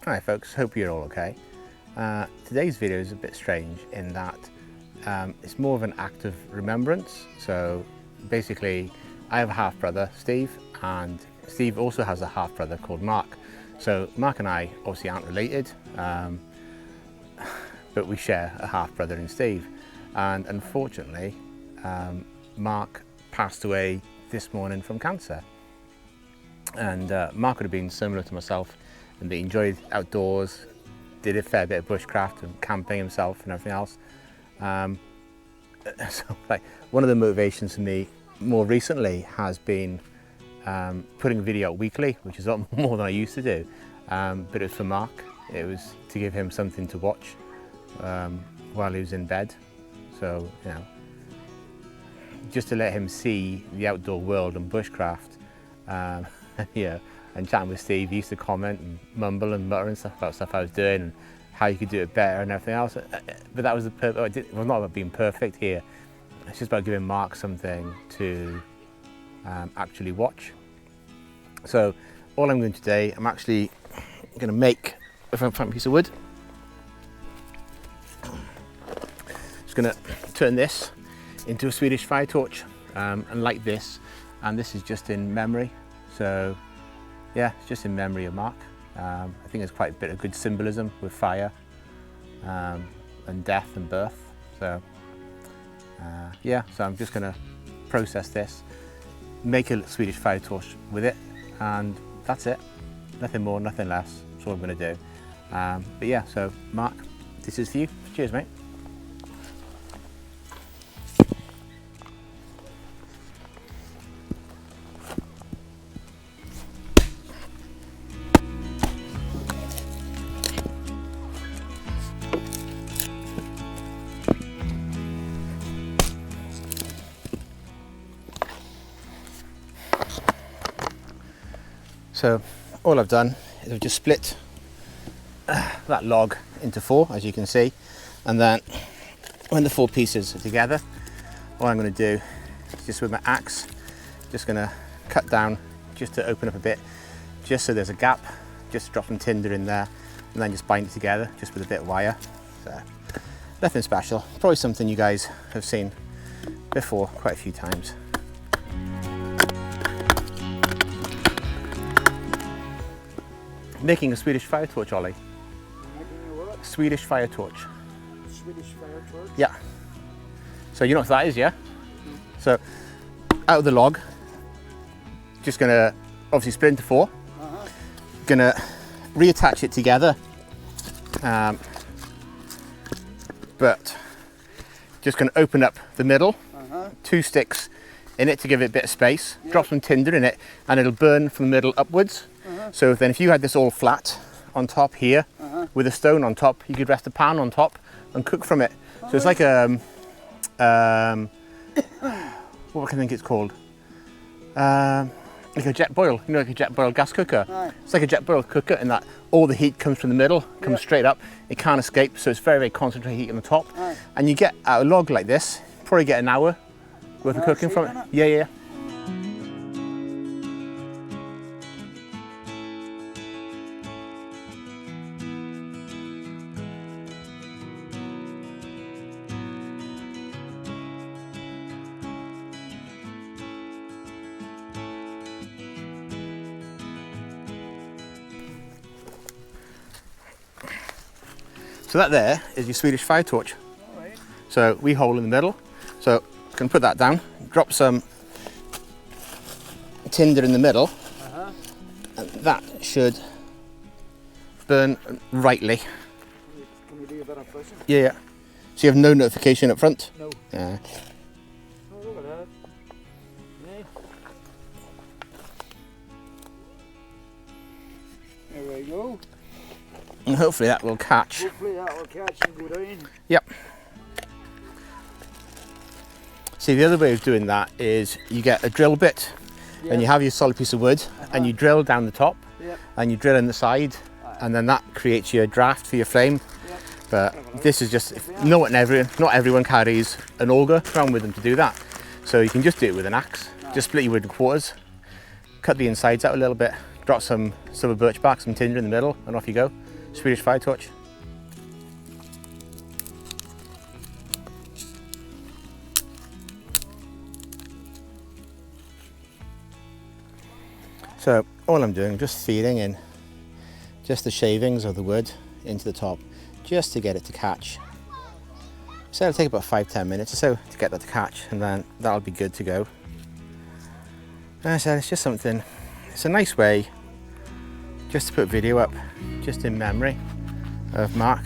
Hi folks, hope you're all okay. Today's video is a bit strange in that it's more of an act of remembrance. So basically I have a half brother, Steve, and Steve also has a half brother called Marc. So Marc and I obviously aren't related, but we share a half brother in Steve. And unfortunately, Marc passed away this morning from cancer. And Marc would have been similar to myself, and he enjoyed outdoors, did a fair bit of bushcraft and camping himself and everything else. So like one of the motivations for me more recently has been putting a video out weekly, which is a lot more than I used to do. But it was for Marc. It was to give him something to watch while he was in bed. So, you know, just to let him see the outdoor world and bushcraft. Yeah, and chatting with Steve, he used to comment and mumble and mutter and stuff about stuff I was doing and how you could do it better and everything else. But that was the purpose. It was not about being perfect here. It's just about giving Marc something to actually watch. So all I'm doing today, I'm actually going to make a front piece of wood. Just going to turn this into a Swedish fire torch and light this. And this is just in memory. So yeah, it's just in memory of Marc. I think there's quite a bit of good symbolism with fire and death and birth. So yeah, so I'm just going to process this, make a Swedish fire torch with it, and that's it. Nothing more, nothing less. That's all I'm going to do. But yeah, so Marc, this is for you. Cheers, mate. So all I've done is I've just split that log into four, as you can see, and then when the four pieces are together, what I'm going to do is just with my axe, just going to cut down just to open up a bit, just so there's a gap, just drop some tinder in there, and then just bind it together just with a bit of wire. So nothing special, probably something you guys have seen before quite a few times. Making a Swedish fire torch, Ollie. Making a what? Swedish fire torch. Swedish fire torch? Yeah. So you know what that is, yeah? Mm-hmm. So out of the log, just gonna obviously split into four. Gonna reattach it together, but just gonna open up the middle, two sticks in it to give it a bit of space, drop some tinder in it, and it'll burn from the middle upwards. So then if you had this all flat on top here with a stone on top, you could rest a pan on top and cook from it. So it's like what can I think it's called? Like a jet boil, you know, like a jet boil gas cooker. It's like a jet boil cooker in that all the heat comes from the middle, comes straight up, it can't escape, so it's very, very concentrated heat on the top. And you get out a log like this, probably get an hour worth of cooking from it. Yeah. So that there is your Swedish fire torch. Right. So wee hole in the middle. So you can put that down, drop some tinder in the middle, and that should burn rightly. Can we do a bit of pushing? Yeah. So you have no notification up front? No. Yeah. Oh, look at that. Yeah. There we go. And hopefully that will catch. Hopefully that will catch and go down. Yep. See, the other way of doing that is you get a drill bit and you have your solid piece of wood and you drill down the top and you drill in the side and then that creates your draft for your flame. But this is just, not everyone carries an auger around with them to do that. So you can just do it with an axe. Just split your wood in quarters, cut the insides out a little bit, drop some silver birch bark, some tinder in the middle, and off you go. Swedish Fire Torch. So all I'm doing, just feeding in just the shavings of the wood into the top, just to get it to catch. So it'll take about 5-10 minutes or so to get that to catch, and then that'll be good to go. And I said, it's just something, it's a nice way just to put video up, just in memory of Marc.